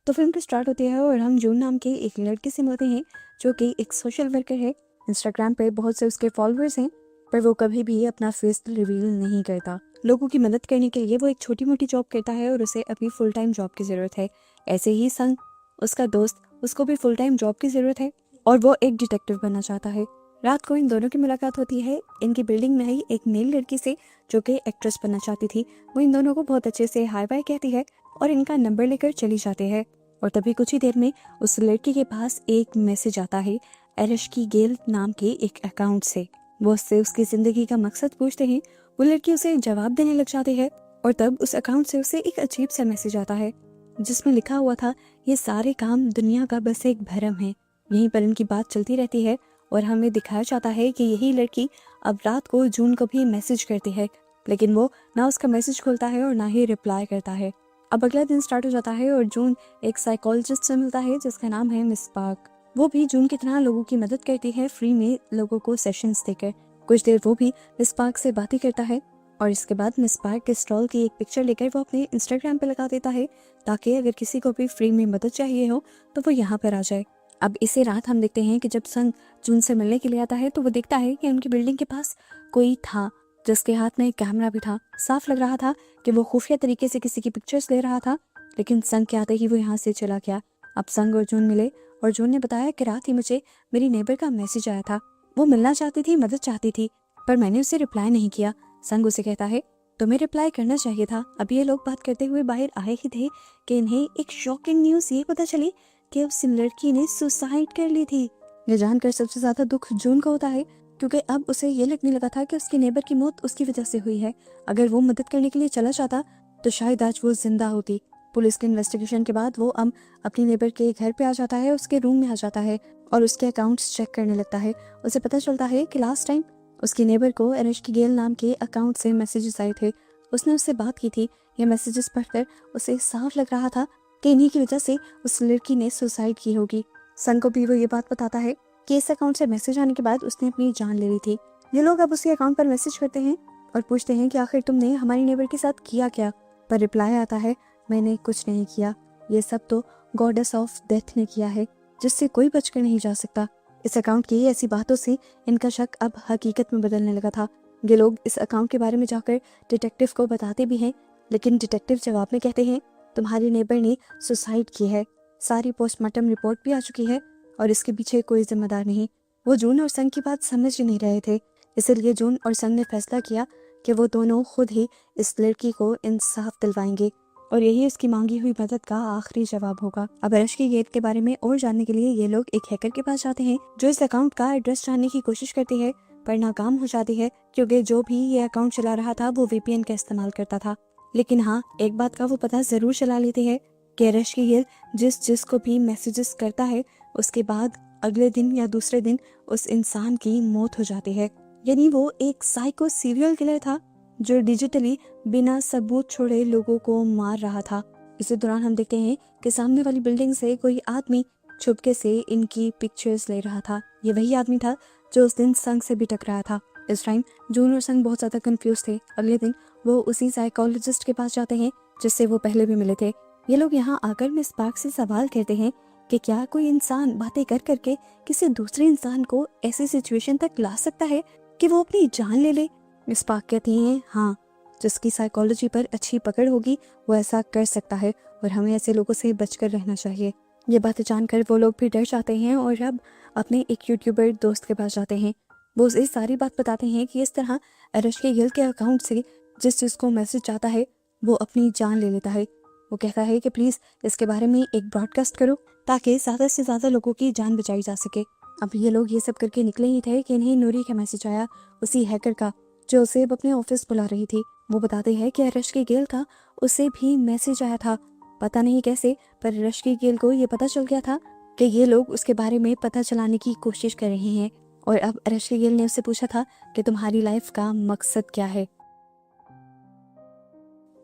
तो फिल्म तो स्टार्ट होती है और हम जून नाम के एक लड़के से मिलते हैं जो कि एक सोशल वर्कर है। इंस्टाग्राम पे बहुत से उसके फॉलोअर्स हैं, पर वो कभी भी अपना फेस रिवील नहीं करता। लोगों की मदद करने के लिए वो एक छोटी मोटी जॉब करता है और उसे अभी फुल टाइम जॉब की ज़रूरत है। ऐसे ही संग, उसका दोस्त, उसको भी फुल टाइम जॉब की ज़रूरत है और वो एक डिटेक्टिव बनना चाहता है। रात को इन दोनों की मुलाकात होती है इनकी बिल्डिंग में ही एक नई लड़की से जो कि एक्ट्रेस बनना चाहती थी। वो इन दोनों को बहुत अच्छे से हाय बाय कहती है और इनका नंबर लेकर चली जाते हैं। और तभी कुछ ही देर में उस लड़की के पास एक मैसेज आता है एरश की गेल नाम के एक अकाउंट से। वो उससे उसकी जिंदगी का मकसद पूछते हैं। वो लड़की उसे जवाब देने लग जाती है और तब उस अकाउंट से उसे एक अजीब सा मैसेज आता है जिसमें लिखा हुआ था, ये सारे काम दुनिया का बस एक भ्रम है। यहीं पर इनकी बात चलती रहती है और हमें दिखाया जाता है कि यही लड़की अब रात को जून को भी मैसेज करती है, लेकिन वो ना उसका मैसेज खोलता है और ना ही रिप्लाई करता है। अब अगला दिन स्टार्ट हो जाता है और जून एक साइकोलॉजिस्ट से मिलता है जिसका नाम है मिस पार्क। वो भी जून की तरह लोगों की मदद करती है, फ्री में लोगों को सेशंस देकर। कुछ देर वो भी मिस पार्क से बातें करता है और इसके बाद मिस पार्क के स्टॉल की एक पिक्चर लेकर वो अपने इंस्टाग्राम पे लगा देता है ताकि अगर किसी को भी फ्री में मदद चाहिए हो तो वो यहाँ पर आ जाए। अब इसी रात हम देखते हैं कि जब संग जून से मिलने के लिए आता है तो वो देखता है कि उनकी बिल्डिंग के पास कोई था जिसके हाथ में एक कैमरा भी था। साफ लग रहा था कि वो खुफिया तरीके से किसी की पिक्चर्स ले रहा था, लेकिन संग के आते ही वो यहाँ से चला गया। अब संग और जून मिले और जून ने बताया कि रात ही मुझे मेरी नेबर का मैसेज आया था। वो मिलना चाहती थी, मदद चाहती थी, पर मैंने उसे रिप्लाई नहीं किया। संग उसे कहता है, तुम्हें रिप्लाई करना चाहिए था। अब ये लोग बात करते हुए बाहर आए ही थे कि इन्हें एक शॉकिंग न्यूज़ ये पता चली कि उस लड़की ने सुसाइड कर ली थी। ये जानकर सबसे ज्यादा दुख जून को होता है क्योंकि अब उसे ये लगने लगा था कि उसकी नेबर की मौत उसकी वजह से हुई है। अगर वो मदद करने के लिए चला जाता तो शायद आज वो जिंदा होती। पुलिस के इन्वेस्टिगेशन के बाद वो अब अपनी नेबर के घर पे आ जाता है, उसके रूम में आ जाता है और उसके अकाउंट्स चेक करने लगता है। उसे पता चलता है कि लास्ट टाइम उसकी नेबर को एरश की गेल नाम के अकाउंट से मैसेजेस आए थे। उसने उससे बात की थी। ये मैसेजेस पढ़कर उसे साफ लग रहा था कि इन्हीं की वजह से उस लड़की ने सुसाइड की होगी। सन को भी वो ये बात बताता है कि इस अकाउंट से मैसेज आने के बाद उसने अपनी जान ले ली थी। ये लोग अब उसी अकाउंट पर मैसेज करते हैं और पूछते हैं कि आखिर तुमने हमारी नेबर के साथ किया क्या। पर रिप्लाई आता है, मैंने कुछ नहीं किया, ये सब तो गॉडेस ऑफ डेथ ने किया है जिससे कोई बचकर नहीं जा सकता। इस अकाउंट की ऐसी बातों से इनका शक अब हकीकत में बदलने लगा था। ये लोग इस अकाउंट के बारे में जाकर डिटेक्टिव को बताते भी हैं, लेकिन डिटेक्टिव जवाब में कहते हैं, तुम्हारी नेबर ने सुसाइड की है, सारी पोस्टमार्टम रिपोर्ट भी आ चुकी है और इसके पीछे कोई जिम्मेदार नहीं। वो जून और संग की बात समझ ही नहीं रहे थे, इसलिए जून और संग ने फैसला किया कि वो दोनों खुद ही इस लड़की को इंसाफ दिलवाएंगे और यही उसकी मांगी हुई मदद का आखिरी जवाब होगा। अब एरश की गेट के बारे में और जानने के लिए ये लोग एक हैकर के पास जाते हैं जो इस अकाउंट का एड्रेस जानने की कोशिश करती है, पर नाकाम हो जाती है क्योंकि जो भी ये अकाउंट चला रहा था वो वीपीएन का इस्तेमाल करता था। लेकिन हाँ, एक बात का वो पता जरूर चला लेती है कि एरश की गेल जिसको भी मैसेजेस करता है उसके बाद अगले दिन या दूसरे दिन उस इंसान की मौत हो जाती है। यानी वो एक साइको सीरियल किलर था जो डिजिटली बिना सबूत छोड़े लोगों को मार रहा था। इसी दौरान हम देखते हैं कि सामने वाली बिल्डिंग से कोई आदमी छुपके से इनकी पिक्चर्स ले रहा था। ये वही आदमी था जो उस दिन संग से भी टकराया था। इस टाइम जून और संग बहुत ज्यादा कंफ्यूज थे। अगले दिन वो उसी साइकोलॉजिस्ट के पास जाते हैं जिससे वो पहले भी मिले थे। ये लोग यहाँ आकर मिस पार्क से सवाल करते हैं कि क्या कोई इंसान बातें कर करके किसी दूसरे इंसान को ऐसी सिचुएशन तक ला सकता है कि वो अपनी जान ले ले। मिस पार्क कहती हैं, हाँ, जिसकी साइकोलॉजी पर अच्छी पकड़ होगी वो ऐसा कर सकता है और हमें ऐसे लोगों से बचकर रहना चाहिए। ये बातें जानकर वो लोग भी डर जाते हैं और अब अपने एक यूट्यूबर दोस्त के पास जाते हैं। वो उसे सारी बात बताते हैं कि इस तरह एरश के गिल के अकाउंट से जिसको मैसेज आता है वो अपनी जान ले लेता है। वो कहता है कि प्लीज़ इसके बारे में एक ब्रॉडकास्ट करो ताकि ज़्यादा से ज़्यादा लोगों की जान बचाई जा सके। अब ये लोग ये सब करके निकले ही थे कि इन्हें नूरी का मैसेज आया, उसी हैकर का जो उसे अब अपने ऑफिस बुला रही थी। वो बताते हैं कि एरश की गेल का उसे भी मैसेज आया था, पता नहीं कैसे, पर एरश की गेल को ये पता चल गया था कि ये लोग उसके बारे में पता चलाने की कोशिश कर रहे हैं। और अब एरश की गेल ने उससे पूछा था कि तुम्हारी लाइफ का मकसद क्या है।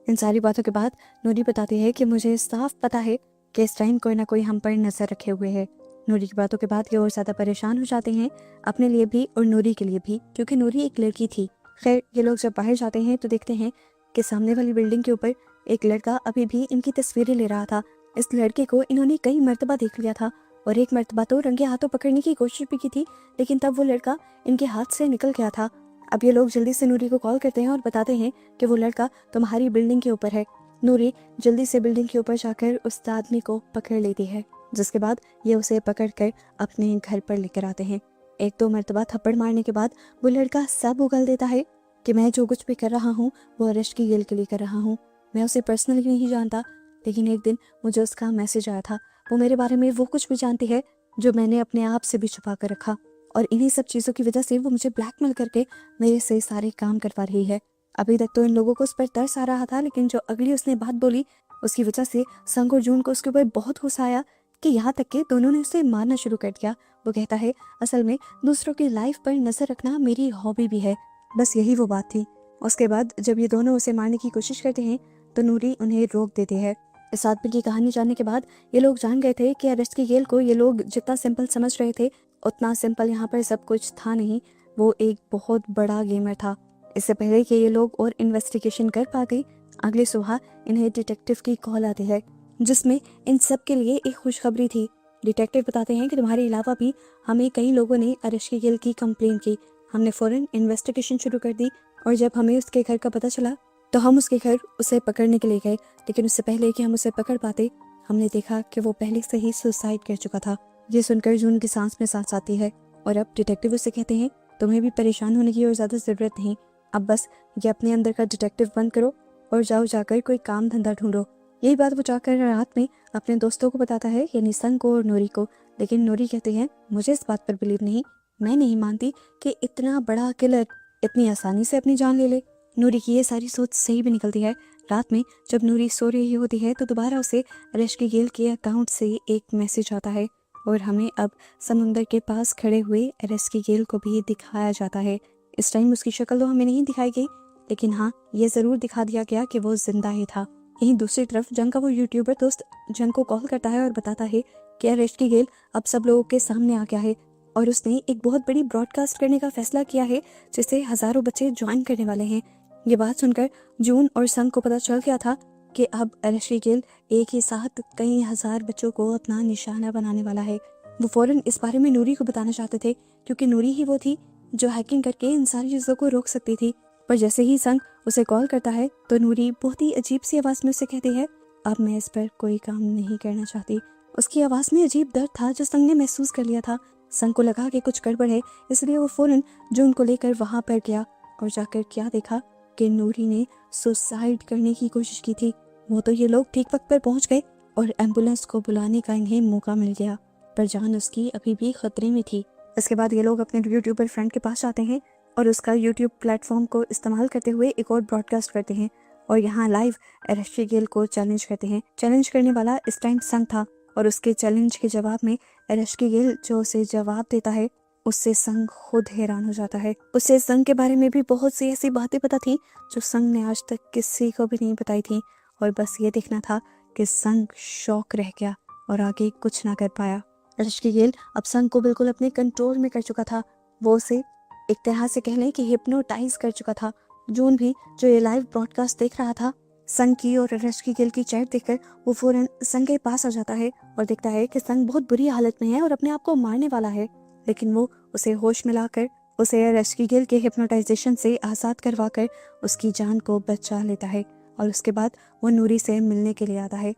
इन सारी बातों के बाद नूरी बताती है कि मुझे साफ पता है कि इस टाइम कोई ना कोई हम पर नजर रखे हुए है। नूरी की बातों के बाद ये और ज्यादा परेशान हो जाते हैं, अपने लिए भी और नूरी के लिए भी, क्योंकि नूरी एक लड़की थी। खैर, ये लोग जब बाहर जाते हैं तो देखते हैं कि सामने वाली बिल्डिंग के ऊपर एक लड़का अभी भी इनकी तस्वीरें ले रहा था। इस लड़के को इन्होंने कई मर्तबा देख लिया था और एक मर्तबा तो रंगे हाथों पकड़ने की कोशिश भी की थी, लेकिन तब वो लड़का इनके हाथ से निकल गया था। अब ये लोग जल्दी से नूरी को कॉल करते हैं और बताते हैं कि वो लड़का तुम्हारी बिल्डिंग के ऊपर है। नूरी जल्दी से बिल्डिंग के ऊपर जाकर उस आदमी को पकड़ लेती है, जिसके बाद ये उसे पकड़कर अपने घर पर लेकर आते हैं। एक दो मर्तबा थप्पड़ मारने के बाद वो लड़का सब उगल देता है कि मैं जो कुछ भी कर रहा हूँ वो अरेस्ट की गेल के लिए कर रहा हूँ। मैं उसे पर्सनली नहीं जानता, लेकिन एक दिन मुझे उसका मैसेज आया था। वो मेरे बारे में वो कुछ भी जानती है जो मैंने अपने आप से भी छुपा कर रखा, और इन्हीं सब चीज़ों की वजह से वो मुझे ब्लैकमेल करके मेरे से सारे काम करवा रही है। अभी तक तो इन लोगों को उस पर तरस आ रहा था, लेकिन जो अगली उसने बात बोली उसकी वजह से संग और जून को उसके ऊपर बहुत गुस्सा आया कि यहाँ तक कि दोनों ने उसे मारना शुरू कर दिया। वो कहता है असल में दूसरों की लाइफ पर नजर रखना मेरी हॉबी भी है। बस यही वो बात थी। उसके बाद जब ये दोनों उसे मारने की कोशिश करते हैं तो नूरी उन्हें रोक देती है। इस आदमी की कहानी जानने के बाद ये लोग जान गए थे कि अरेस्ट की गेल को ये लोग जितना सिंपल समझ रहे थे उतना सिंपल यहाँ पर सब कुछ था नहीं। वो एक बहुत बड़ा गेमर था। इससे पहले कि ये लोग और इन्वेस्टिगेशन कर पा गई, अगली सुबह इन्हें डिटेक्टिव की कॉल आती है, जिसमें इन सब के लिए एक खुशखबरी थी। डिटेक्टिव बताते हैं कि तुम्हारे अलावा भी हमें कई लोगों ने अरेस्ट की गेल की कंप्लेन की। हमने फौरन इन्वेस्टिगेशन शुरू कर दी और जब हमें उसके घर का पता चला तो हम उसके घर उसे पकड़ने के लिए गए, लेकिन उससे पहले कि हम उसे पकड़ पाते हमने देखा कि वो पहले से ही सुसाइड कर चुका था। ये सुनकर जून की सांस में सांस आती है और अब डिटेक्टिव उससे कहते हैं तुम्हें भी परेशान होने की और ज़्यादा ज़रूरत नहीं, अब बस ये अपने अंदर का डिटेक्टिव बंद करो और जाओ जाकर कोई काम धंधा ढूंढो। यही बात वो जाकर रात में अपने दोस्तों को बताता है, यानी संग को और नूरी को, लेकिन नूरी कहती है मुझे इस बात पर बिलीव नहीं, मैं नहीं मानती कि इतना बड़ा किलर इतनी आसानी से अपनी जान ले ले। नूरी की ये सारी सोच सही भी निकलती है। रात में जब नूरी सो रही होती है तो दोबारा उसे अरेश की गेल के अकाउंट से एक मैसेज आता है और हमें अब समुंदर के पास खड़े हुए अरेश की गेल को भी दिखाया जाता है। इस टाइम उसकी शक्ल तो हमें नहीं दिखाई गई, लेकिन हाँ ये ज़रूर दिखा दिया गया कि वो जिंदा ही था। यहीं दूसरी तरफ जंग का वो यूट्यूबर दोस्त जंग को कॉल करता है और बताता है कि अरेश की गेल अब सब लोगों के सामने आ गया है और उसने एक बहुत बड़ी ब्रॉडकास्ट करने का फैसला किया है जिसे हजारों बच्चे ज्वाइन करने वाले हैं। ये बात सुनकर जून और संग को पता चल गया था कि अब अरेश की गेल एक ही साथ कई हजार बच्चों को अपना निशाना बनाने वाला है। वो फौरन इस बारे में नूरी को बताना चाहते थे क्योंकि नूरी ही वो थी जो हैकिंग करके इन सारी चीज़ों को रोक सकती थी। पर जैसे ही संग उसे कॉल करता है तो नूरी बहुत ही अजीब सी आवाज़ में उसे कहती है अब मैं इस पर कोई काम नहीं करना चाहती। उसकी आवाज़ में अजीब दर्द था जो संग ने महसूस कर लिया था। संग को लगा कि कुछ गड़बड़ है, इसलिए वो फौरन जून को लेकर वहां पर गया और जाकर क्या देखा कि नूरी ने सुसाइड करने की कोशिश की थी। वो तो ये लोग ठीक वक्त पर पहुंच गए और एम्बुलेंस को बुलाने का इन्हें मौका मिल गया, पर जान उसकी अभी भी खतरे में थी। इसके बाद ये लोग अपने यूट्यूबर फ्रेंड के पास जाते हैं और उसका यूट्यूब प्लेटफॉर्म को इस्तेमाल करते हुए एक और ब्रॉडकास्ट करते हैं और यहाँ लाइव अरेश की गेल को चैलेंज करते हैं। चैलेंज करने वाला इस टाइम संग था और उसके चैलेंज के जवाब में अरेश की गेल जो उसे जवाब देता है उससे संग खुद हैरान हो जाता है। उससे संग के बारे में भी बहुत सी ऐसी बातें पता थी जो संग ने आज तक किसी को भी नहीं बताई थी और बस ये देखना था कि संग शॉक रह गया और आगे कुछ ना कर पाया। अरेश की गेल अब संग को बिल्कुल अपने कंट्रोल में कर चुका था। वो उसे एक तरह से कह लें कि हिप्नोटाइज कर चुका था। जून भी जो ये लाइव ब्रॉडकास्ट देख रहा था संग की और अरेश की गेल की चैट देखकर वो फौरन संग के पास आ जाता है और देखता है कि संग बहुत बुरी हालत में है और अपने आप को मारने वाला है, लेकिन वो उसे होश में लाकर उसे अरेश की गेल के हिप्नोटाइजेशन से आज़ाद करवाकर उसकी जान को बचा लेता है और उसके बाद वो नूरी से मिलने के लिए आता है।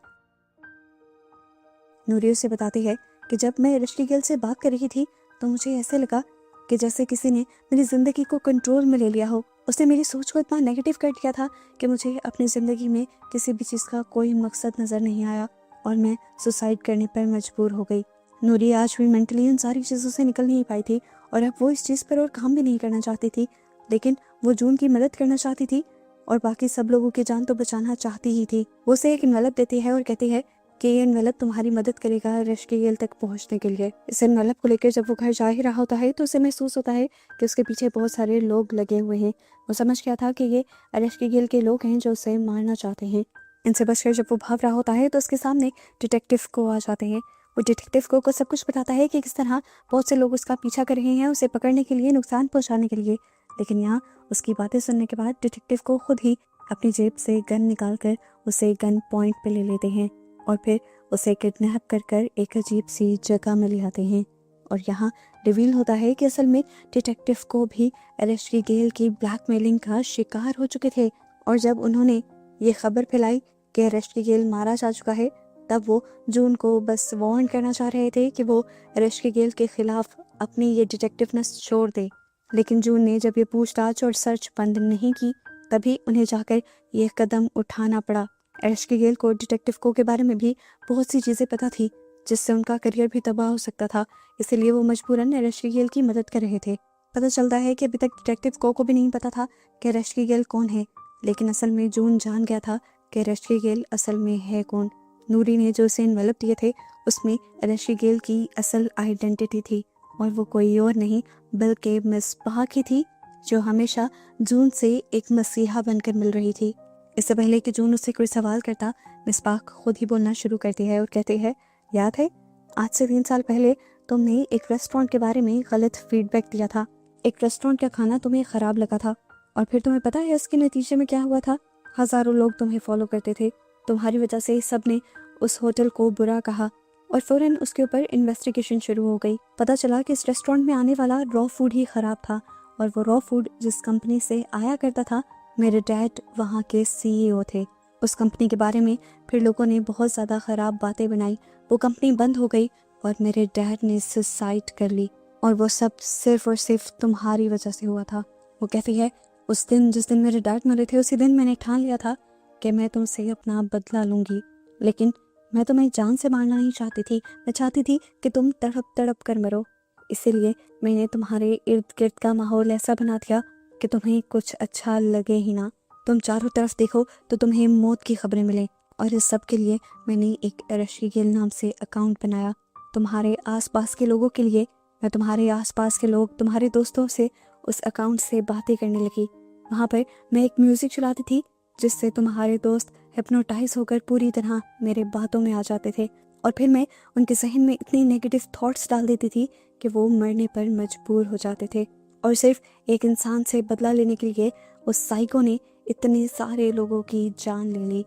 नूरी उसे बताती है कि जब मैं अरेश की गेल से बात कर रही थी तो मुझे ऐसे लगा कि जैसे किसी ने मेरी ज़िंदगी को कंट्रोल में ले लिया हो। उसने मेरी सोच को इतना नेगेटिव कर दिया था कि मुझे अपनी ज़िंदगी में किसी भी चीज़ का कोई मकसद नज़र नहीं आया और मैं सुसाइड करने पर मजबूर हो गई। नूरी आज भी मेंटली इन सारी चीज़ों से निकल नहीं पाई थी और अब वो इस चीज़ पर और काम भी नहीं करना चाहती थी, लेकिन वो जून की मदद करना चाहती थी और बाकी सब लोगों की जान तो बचाना चाहती ही थी। वो उसे एक इन्वेलप देती है और कहती है कि ये इन्वेलप तुम्हारी मदद करेगा अरेश की गेल तक पहुंचने के लिए। इस इन्वेलप को लेकर जब वो घर जा ही रहा होता है तो उसे महसूस होता है कि उसके पीछे बहुत सारे लोग लगे हुए हैं। वो समझ गया था कि ये अरेश की गेल के लोग हैं जो उसे मारना चाहते हैं। इनसे बचकर जब वो भाग रहा होता है तो उसके सामने डिटेक्टिव को आ जाते हैं। वो डिटेक्टिव को सब कुछ बताता है कि किस तरह बहुत से लोग उसका पीछा कर रहे हैं उसे पकड़ने के लिए, नुकसान पहुंचाने के लिए, लेकिन यहाँ उसकी बातें सुनने के बाद डिटेक्टिव को खुद ही अपनी जेब से गन निकाल कर उसे गन पॉइंट पे ले लेते हैं और फिर उसे किडनैप कर कर एक अजीब सी जगह में ले आते हैं और यहाँ रिवील होता है कि असल में डिटेक्टिव को भी एरेस्टी गेल की ब्लैकमेलिंग का शिकार हो चुके थे। और जब उन्होंने ये खबर फैलाई कि एरेस्टी गेल मारा जा चुका है, तब वो जून को बस वार्न करना चाह रहे थे कि वो एरेस्टी गेल के खिलाफ अपनी ये डिटेक्टिवनेस छोड़ दे। लेकिन जून ने जब ये पूछताछ और सर्च बंद नहीं की, तभी उन्हें जाकर ये कदम उठाना पड़ा। एरेस्टी गेल को डिटेक्टिव को के बारे में भी बहुत सी चीज़ें पता थी जिससे उनका करियर भी तबाह हो सकता था, इसीलिए वो मजबूरन एरेस्टी गेल की मदद कर रहे थे। पता चलता है कि अभी तक डिटेक्टिव को भी नहीं पता था कि एरेस्टी गेल कौन है, लेकिन असल में जून जान गया था कि एरेस्टी गेल असल में है कौन। नूरी ने जो उसे इन्वेलप दिए थे उसमें एरेस्टी गेल की असल आइडेंटिटी थी और वो कोई और नहीं बल्कि मिसबाह की थी, जो हमेशा जून से एक मसीहा बनकर मिल रही थी। इससे पहले कि जून उससे कोई सवाल करता, मिसबाह खुद ही बोलना शुरू करती है और कहती है, याद है आज से 3 साल पहले तुमने एक रेस्टोरेंट के बारे में गलत फीडबैक दिया था। एक रेस्टोरेंट का खाना तुम्हें खराब लगा था और फिर तुम्हें पता है इसके नतीजे में क्या हुआ था? हजारों लोग तुम्हें फॉलो करते थे। तुम्हारी वजह से सबने उस होटल को बुरा कहा और फौरन उसके ऊपर इन्वेस्टिगेशन शुरू हो गई। पता चला कि इस रेस्टोरेंट में आने वाला रॉ फूड ही खराब था और वो रॉ फूड जिस कंपनी से आया करता था, मेरे डैड वहाँ के सीईओ थे। उस कंपनी के बारे में फिर लोगों ने बहुत ज़्यादा ख़राब बातें बनाई। वो कंपनी बंद हो गई और मेरे डैड ने सुसाइड कर ली और वो सब सिर्फ और सिर्फ तुम्हारी वजह से हुआ था। वो कहती है, उस दिन जिस दिन मेरे डैड मरे थे, उसी दिन मैंने ठान लिया था कि मैं तुमसे अपना बदला लूँगी, लेकिन मैं तुम्हें जान से मारना नहीं चाहती थी। मैं चाहती थी कि तुम तड़प तड़प कर मरो। इसीलिए मैंने तुम्हारे इर्द गिर्द का माहौल ऐसा बना दिया कि तुम्हें कुछ अच्छा लगे ही ना। तुम चारों तरफ देखो तो तुम्हें मौत की खबरें मिलें और इस सब के लिए मैंने एक एरेस्टी गेल नाम से अकाउंट बनाया तुम्हारे आसपास के लोगों के लिए। मैं तुम्हारे आसपास के लोग, तुम्हारे दोस्तों से उस अकाउंट से बातें करने लगी। वहाँ पर मैं एक म्यूज़िक चलाती थी जिससे तुम्हारे दोस्त हिप्नोटाइज होकर पूरी तरह मेरे बातों में आ जाते थे और फिर मैं उनके जहन में इतनी नेगेटिव थॉट्स डाल देती थी कि वो मरने पर मजबूर हो जाते थे। और सिर्फ एक इंसान से बदला लेने के लिए उस साइको ने इतने सारे लोगों की जान ले ली।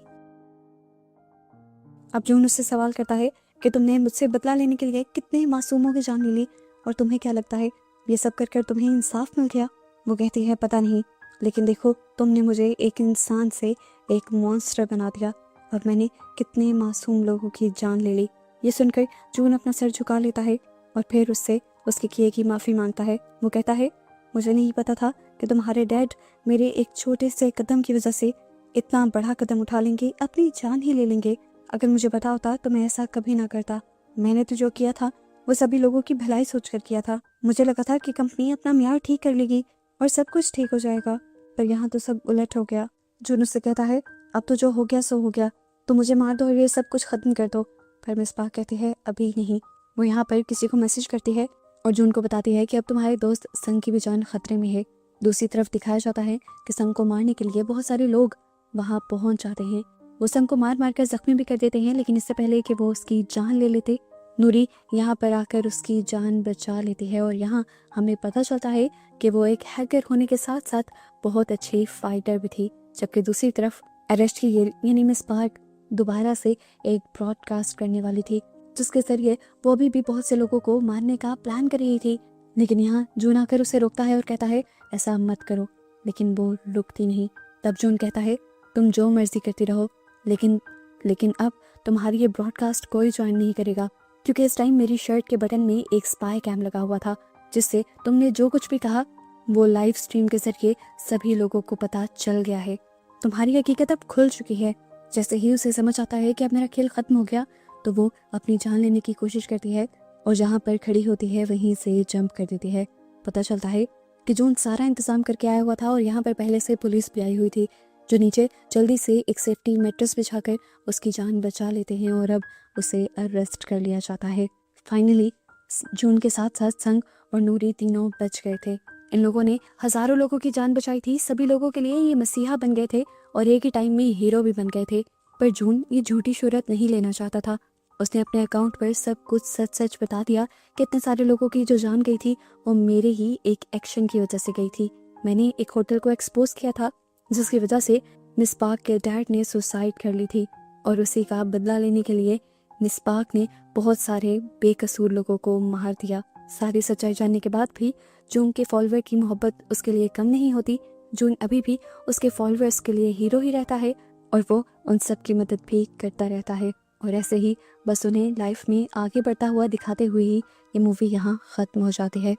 अब जून उससे सवाल करता है कि तुमने मुझसे बदला लेने के लिए कितने मासूमों की जान ले ली और तुम्हें क्या लगता है ये सब कर कर तुम्हें इंसाफ मिल गया? वो कहती है, पता नहीं, लेकिन देखो तुमने मुझे एक इंसान से एक मॉन्स्टर बना दिया और मैंने कितने मासूम लोगों की जान ले ली। ये सुनकर जून अपना सर झुका लेता है और फिर उससे उसके किए की माफ़ी मांगता है। वो कहता है, मुझे नहीं पता था कि तुम्हारे डैड मेरे एक छोटे से कदम की वजह से इतना बड़ा कदम उठा लेंगे, अपनी जान ही ले लेंगे। अगर मुझे पता होता तो मैं ऐसा कभी ना करता। मैंने तो जो किया था वो सभी लोगों की भलाई सोचकर किया था। मुझे लगा था कि कंपनी अपना म्यार ठीक कर लेगी और सब कुछ ठीक हो जाएगा, पर यहाँ तो सब उलट हो गया। जून उससे कहता है, अब तो जो हो गया सो हो गया, तो मुझे मार दो और ये सब कुछ ख़त्म कर दो। पर मिसबाह कहती है, अभी नहीं। वो यहाँ पर किसी को मैसेज करती है और जून को बताती है कि अब तुम्हारे दोस्त संग की भी जान खतरे में है। दूसरी तरफ दिखाया जाता है कि संग को मारने के लिए बहुत सारे लोग वहाँ पहुँच जाते हैं। वो संग को मार मार कर जख्मी भी कर देते हैं, लेकिन इससे पहले कि वो उसकी जान ले लेते, नूरी यहाँ पर आकर उसकी जान बचा लेती है। और यहाँ हमें पता चलता है कि वो एक हैकर होने के साथ साथ बहुत अच्छी फाइटर भी थी। जबकि दूसरी तरफ एरेस्टी गेल यानी मिसबाह दोबारा से एक ब्रॉडकास्ट करने वाली थी जिसके जरिए वो अभी भी बहुत से लोगों को मारने का प्लान कर रही थी। लेकिन यहाँ जून आकर उसे रोकता है और कहता है, ऐसा मत करो, लेकिन वो रुकती नहीं। तब जून कहता है, तुम जो मर्जी करती रहो, लेकिन अब तुम्हारी ये ब्रॉडकास्ट कोई ज्वाइन नहीं करेगा, क्योंकि इस टाइम मेरी शर्ट के बटन में एक स्पाई कैम लगा हुआ था जिससे तुमने जो कुछ भी कहा वो लाइव स्ट्रीम के जरिए सभी लोगों को पता चल गया है। तुम्हारी हकीकत अब खुल चुकी है। जैसे ही उसे समझ आता है कि अब मेरा खेल खत्म हो गया, तो वो अपनी जान लेने की कोशिश करती है और जहाँ पर खड़ी होती है वहीं से जंप कर देती है। पता चलता है कि जून सारा इंतजाम करके आया हुआ था और यहाँ पर पहले से पुलिस भी आई हुई थी, जो नीचे जल्दी से एक सेफ्टी मैट्रेस बिछाकर उसकी जान बचा लेते हैं और अब उसे अरेस्ट कर लिया जाता है। फाइनली जून के साथ साथ संग और नूरी तीनों बच गए थे। इन लोगों ने हजारों लोगों की जान बचाई थी। सभी लोगों के लिए ये मसीहा बन गए थे और एक ही टाइम में हीरो भी बन गए थे। पर जून ये झूठी शोहरत नहीं लेना चाहता था। उसने अपने अकाउंट पर सब कुछ सच सच बता दिया कि इतने सारे लोगों की जो जान गई थी वो मेरे ही एक एक्शन की वजह से गई थी। मैंने एक होटल को एक्सपोज किया था जिसकी वजह से मिसबाह के डैड ने सुसाइड कर ली थी और उसी का बदला लेने के लिए निस्पाक ने बहुत सारे बेकसूर लोगों को मार दिया। सारी सच्चाई जानने के बाद भी जून के फॉलोअर की मोहब्बत उसके लिए कम नहीं होती। जून अभी भी उसके फॉलोअर्स के लिए हीरो ही रहता है और वो उन सब की मदद भी करता रहता है। और ऐसे ही बस उन्हें लाइफ में आगे बढ़ता हुआ दिखाते हुए ही ये मूवी यहाँ ख़त्म हो जाती है।